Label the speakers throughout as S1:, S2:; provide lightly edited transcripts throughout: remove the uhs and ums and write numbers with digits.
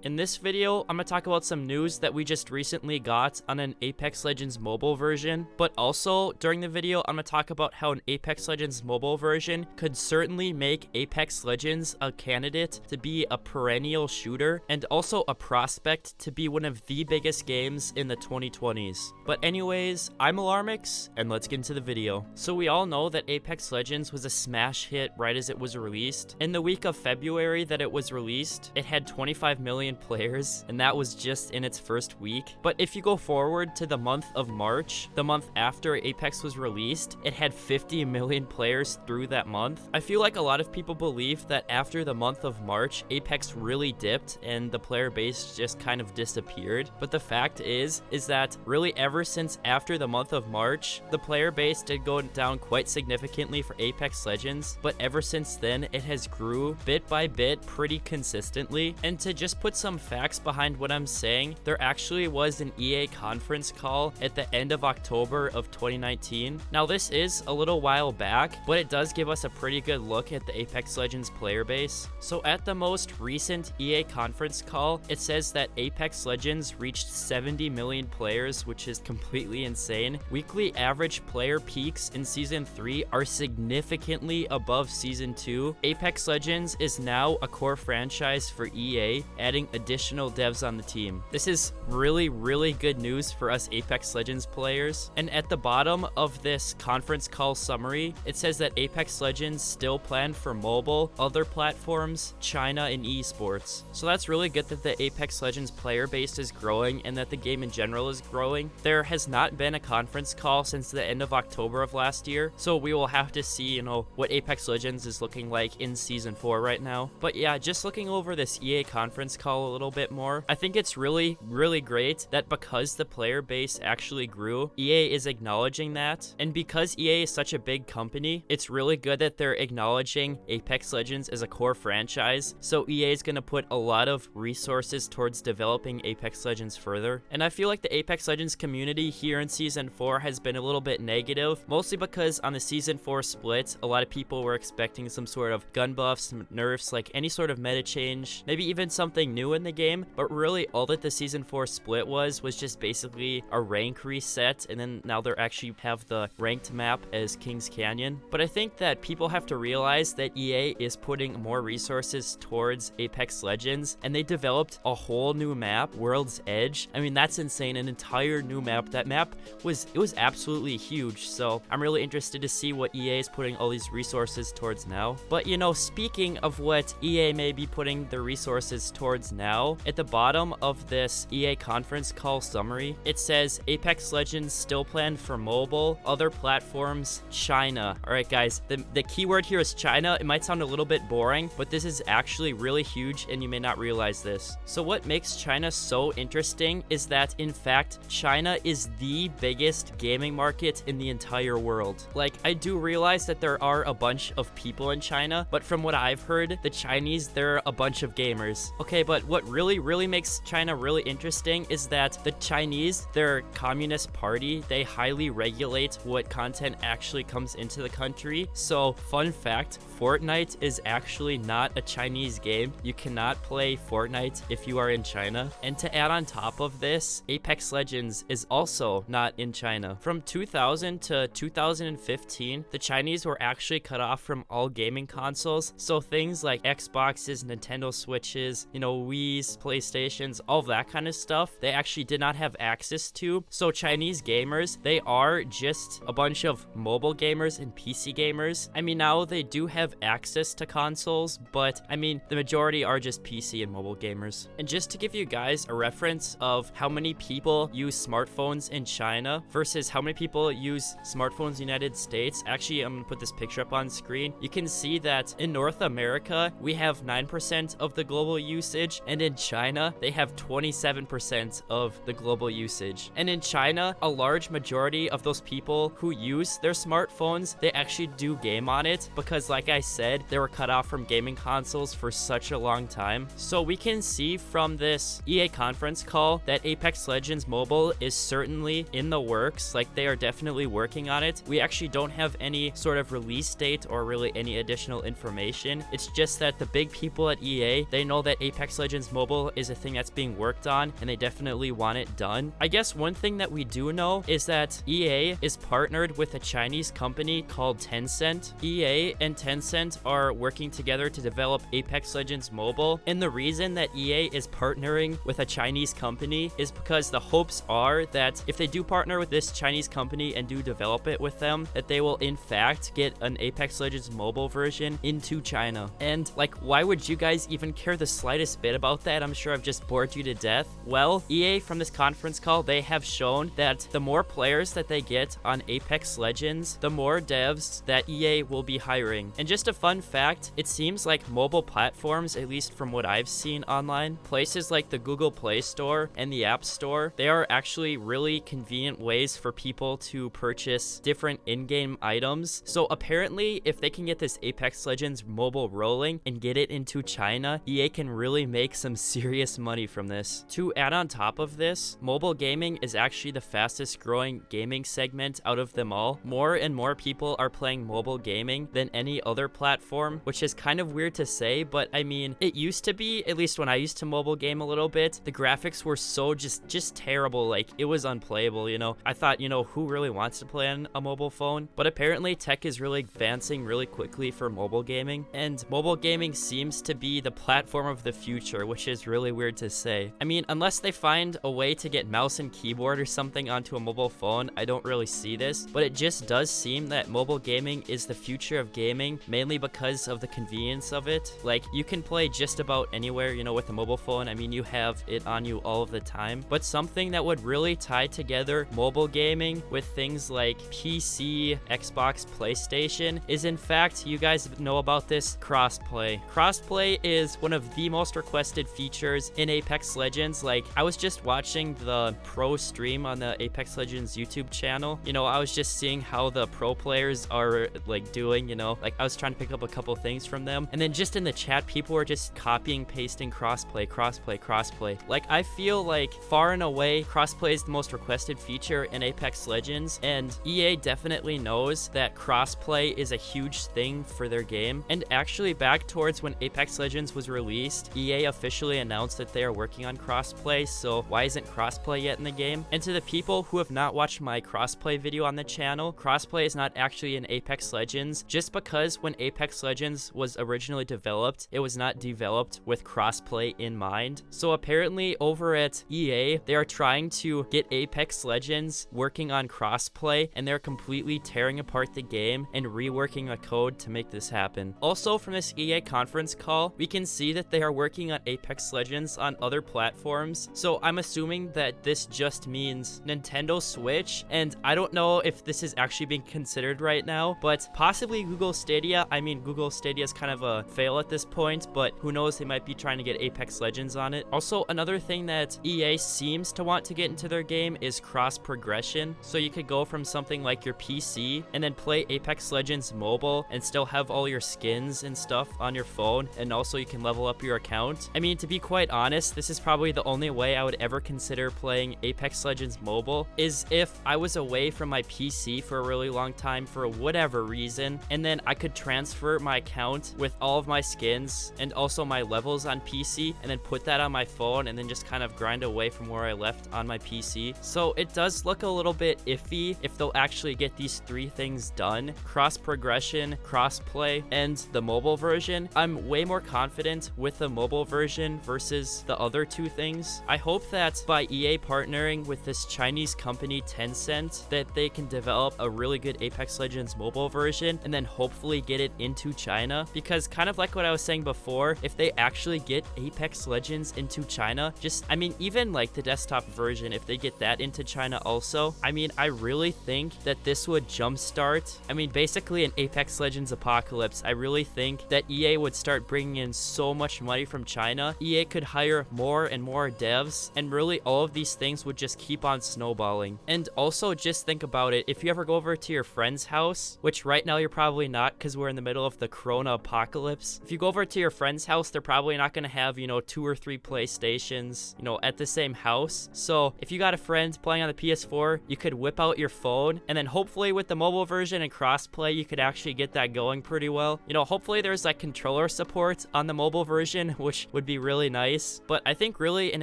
S1: In this video, I'm going to talk about some news that we just recently got on an Apex Legends mobile version, but also during the video, I'm going to talk about how an Apex Legends mobile version could certainly make Apex Legends a candidate to be a perennial shooter and also a prospect to be one of the biggest games in the 2020s. But anyways, I'm Alarmix, and let's get into the video. So we all know that Apex Legends was a smash hit right as it was released. In the week of February that it was released, it had 25 million players, and that was just in its first week. But if you go forward to the month of March, the month after Apex was released, it had 50 million players through that month. I feel like a lot of people believe that after the month of March, Apex really dipped and the player base just kind of disappeared. But the fact is that really ever since after the month of March, the player base did go down quite significantly for Apex Legends, but ever since then, it has grew bit by bit pretty consistently. And to just put some facts behind what I'm saying, there actually was an EA conference call at the end of October of 2019. Now this is a little while back, but it does give us a pretty good look at the Apex Legends player base. So at the most recent EA conference call, it says that Apex Legends reached 70 million players, which is completely insane. Weekly average player peaks in Season 3 are significantly above Season 2. Apex Legends is now a core franchise for EA, adding additional devs on the team. This is really good news for us Apex Legends players. And at the bottom of this conference call summary, it says that Apex Legends still planned for mobile, other platforms, China, and esports. So that's really good that the Apex Legends player base is growing and that the game in general is growing. There has not been a conference call since the end of October of last year, so we will have to see, what Apex Legends is looking like in Season 4 right now. But yeah, just looking over this EA conference call a little bit more, I think it's really great that because the player base actually grew, EA is acknowledging that. And because EA is such a big company, it's really good that they're acknowledging Apex Legends as a core franchise. So EA is going to put a lot of resources towards developing Apex Legends further. And I feel like the Apex Legends community here in Season 4 has been a little bit negative, mostly because on the Season 4 split, a lot of people were expecting some sort of gun buffs, some nerfs, like any sort of meta change, maybe even something new in the game. But really all that the Season 4 split was just basically a rank reset, and then now they actually have the ranked map as Kings Canyon. But I think that people have to realize that EA is putting more resources towards Apex Legends, and they developed a whole new map, World's Edge. I mean, that's insane, an entire new map. That map was absolutely huge, so I'm really interested to see what EA is putting all these resources towards now. But speaking of what EA may be putting the resources towards now, at the bottom of this EA conference call summary, it says Apex Legends still planned for mobile, other platforms, China. All right, guys, the keyword here is China. It might sound a little bit boring, but this is actually really huge, and you may not realize this. So what makes China so interesting is that, in fact, China is the biggest gaming market in the entire world. Like, I do realize that there are a bunch of people in China, but from what I've heard, the Chinese, they're a bunch of gamers. Okay, but what really makes China really interesting is that the Chinese, their communist party, they highly regulate what content actually comes into the country. So, fun fact, Fortnite is actually not a Chinese game. You cannot play Fortnite if you are in China. And to add on top of this, Apex Legends is also not in China. From 2000 to 2015, the Chinese were actually cut off from all gaming consoles. So things like Xboxes, Nintendo Switches, Wii's, PlayStations, all of that kind of stuff, they actually did not have access to. So Chinese gamers, they are just a bunch of mobile gamers and PC gamers. I mean, now they do have access to consoles, but I mean, the majority are just PC and mobile gamers. And just to give you guys a reference of how many people use smartphones in China versus how many people use smartphones in the United States, actually, I'm gonna put this picture up on screen. You can see that in North America, we have 9% of the global usage, and in China, they have 27% of the global usage. And in China, a large majority of those people who use their smartphones, they actually do game on it because, like I said, they were cut off from gaming consoles for such a long time. So we can see from this EA conference call that Apex Legends Mobile is certainly in the works. Like, they are definitely working on it. We actually don't have any sort of release date or really any additional information. It's just that the big people at EA, they know that Apex Legends Legends Mobile is a thing that's being worked on, and they definitely want it done. I guess one thing that we do know is that EA is partnered with a Chinese company called Tencent. EA and Tencent are working together to develop Apex Legends Mobile, and the reason that EA is partnering with a Chinese company is because the hopes are that if they do partner with this Chinese company and do develop it with them, that they will in fact get an Apex Legends Mobile version into China. And like, why would you guys even care the slightest bit about that? I'm sure I've just bored you to death. Well, EA from this conference call, they have shown that the more players that they get on Apex Legends, the more devs that EA will be hiring. And just a fun fact, it seems like mobile platforms, at least from what I've seen online, places like the Google Play Store and the App Store, they are actually really convenient ways for people to purchase different in-game items. So apparently, if they can get this Apex Legends Mobile rolling and get it into China, EA can really make some serious money from this. To add on top of this, mobile gaming is actually the fastest growing gaming segment out of them all. More and more people are playing mobile gaming than any other platform, which is kind of weird to say, but I mean, it used to be, at least when I used to mobile game a little bit, the graphics were so just terrible, like it was unplayable, you know. I thought, you know, who really wants to play on a mobile phone? But apparently tech is really advancing really quickly for mobile gaming, and mobile gaming seems to be the platform of the future, which is really weird to say. I mean, unless they find a way to get mouse and keyboard or something onto a mobile phone, I don't really see this, but it just does seem that mobile gaming is the future of gaming, mainly because of the convenience of it. Like, you can play just about anywhere, you know, with a mobile phone. I mean, you have it on you all of the time, but something that would really tie together mobile gaming with things like PC, Xbox, PlayStation is, in fact, you guys know about this, crossplay. Crossplay is one of the most requested features in Apex Legends. Like, I was just watching the pro stream on the Apex Legends YouTube channel. You know, I was just seeing how the pro players are like doing, you know, like I was trying to pick up a couple things from them, and then just in the chat people were just copying, pasting crossplay. Like, I feel like far and away crossplay is the most requested feature in Apex Legends, and EA definitely knows that crossplay is a huge thing for their game. And actually, back towards when Apex Legends was released, EA officially announced that they are working on crossplay, so why isn't crossplay yet in the game? And to the people who have not watched my crossplay video on the channel, crossplay is not actually in Apex Legends, just because when Apex Legends was originally developed, it was not developed with crossplay in mind. So apparently over at EA, they are trying to get Apex Legends working on crossplay, and they're completely tearing apart the game and reworking the code to make this happen. Also, from this EA conference call, we can see that they are working on Apex Legends on other platforms. So I'm assuming that this just means Nintendo Switch, and I don't know if this is actually being considered right now, but possibly Google Stadia. I mean, Google Stadia is kind of a fail at this point, but who knows, they might be trying to get Apex Legends on it. Also, another thing that EA seems to want to get into their game is cross progression. So you could go from something like your PC and then play Apex Legends Mobile and still have all your skins and stuff on your phone, and also you can level up your account. I mean, to be quite honest, this is probably the only way I would ever consider playing Apex Legends Mobile, is if I was away from my PC for a really long time for whatever reason, and then I could transfer my account with all of my skins and also my levels on PC, and then put that on my phone and then just kind of grind away from where I left on my PC. So it does look a little bit iffy if they'll actually get these three things done: cross progression, crossplay, and the mobile version. I'm way more confident with the mobile version versus the other two things. I hope that by EA partnering with this Chinese company Tencent, that they can develop a really good Apex Legends mobile version and then hopefully get it into China, because kind of like what I was saying before, if they actually get Apex Legends into China, just, I mean, even like the desktop version, if they get that into China also, I mean, I really think that this would jumpstart, I mean, basically an Apex Legends apocalypse. I really think that EA would start bringing in so much money from China. EA could hire more and more devs, and really all of these things would just keep on snowballing. And also, just think about it, if you ever go over to your friend's house, which right now you're probably not because we're in the middle of the Corona apocalypse, if you go over to your friend's house, they're probably not going to have, you know, 2 or 3 PlayStations, you know, at the same house. So if you got a friend playing on the PS4, you could whip out your phone, and then hopefully with the mobile version and crossplay, you could actually get that going pretty well. You know, hopefully there's like controller support on the mobile version, which would would be really nice. But I think really an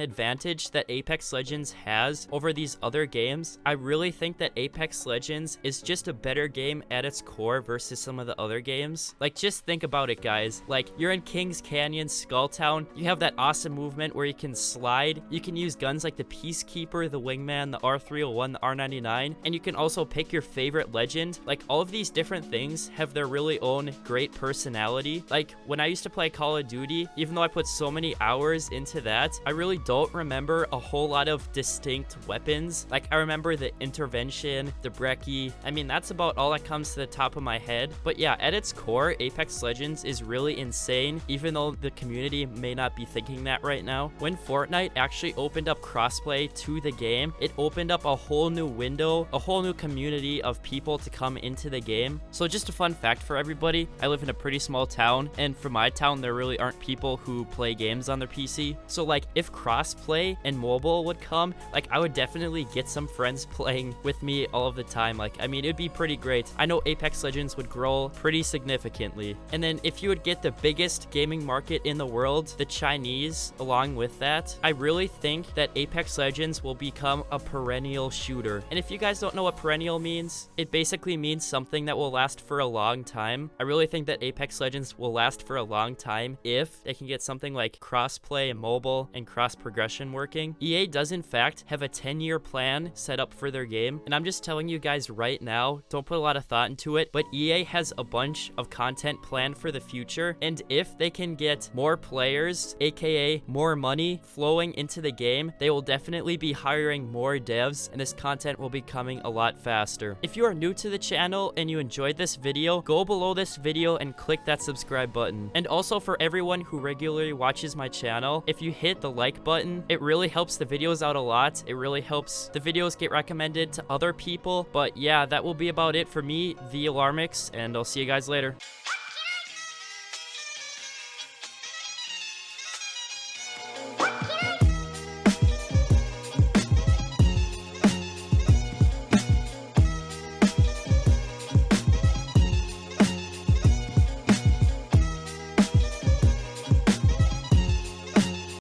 S1: advantage that Apex Legends has over these other games, I really think that Apex Legends is just a better game at its core versus some of the other games. Like, just think about it, guys. Like, you're in Kings Canyon, Skulltown, you have that awesome movement where you can slide, you can use guns like the Peacekeeper, the Wingman, the R301, the R99, and you can also pick your favorite legend. Like, all of these different things have their really own great personality. Like, when I used to play Call of Duty, even though I put so many hours into that, I really don't remember a whole lot of distinct weapons. Like, I remember the Intervention, the Brecci. I mean, that's about all that comes to the top of my head. But yeah, at its core, Apex Legends is really insane, even though the community may not be thinking that right now. When Fortnite actually opened up crossplay to the game, it opened up a whole new window, a whole new community of people to come into the game. So just a fun fact for everybody, I live in a pretty small town, and for my town, there really aren't people who play games on their PC. So like, if crossplay and mobile would come, like, I would definitely get some friends playing with me all of the time. Like, I mean, it'd be pretty great. I know Apex Legends would grow pretty significantly. And then if you would get the biggest gaming market in the world, the Chinese, along with that, I really think that Apex Legends will become a perennial shooter. And if you guys don't know what perennial means, it basically means something that will last for a long time. I really think that Apex Legends will last for a long time if they can get something like crossplay and mobile and cross progression working. EA does in fact have a 10-year plan set up for their game, and I'm just telling you guys right now, don't put a lot of thought into it, but EA has a bunch of content planned for the future, and if they can get more players, aka more money, flowing into the game, they will definitely be hiring more devs, and this content will be coming a lot faster. If you are new to the channel and you enjoyed this video, go below this video and click that subscribe button. And also, for everyone who regularly watches my channel, if you hit the like button, it really helps the videos out a lot. It really helps the videos get recommended to other people. But yeah, that will be about it for me, the Alarmix, and I'll see you guys later.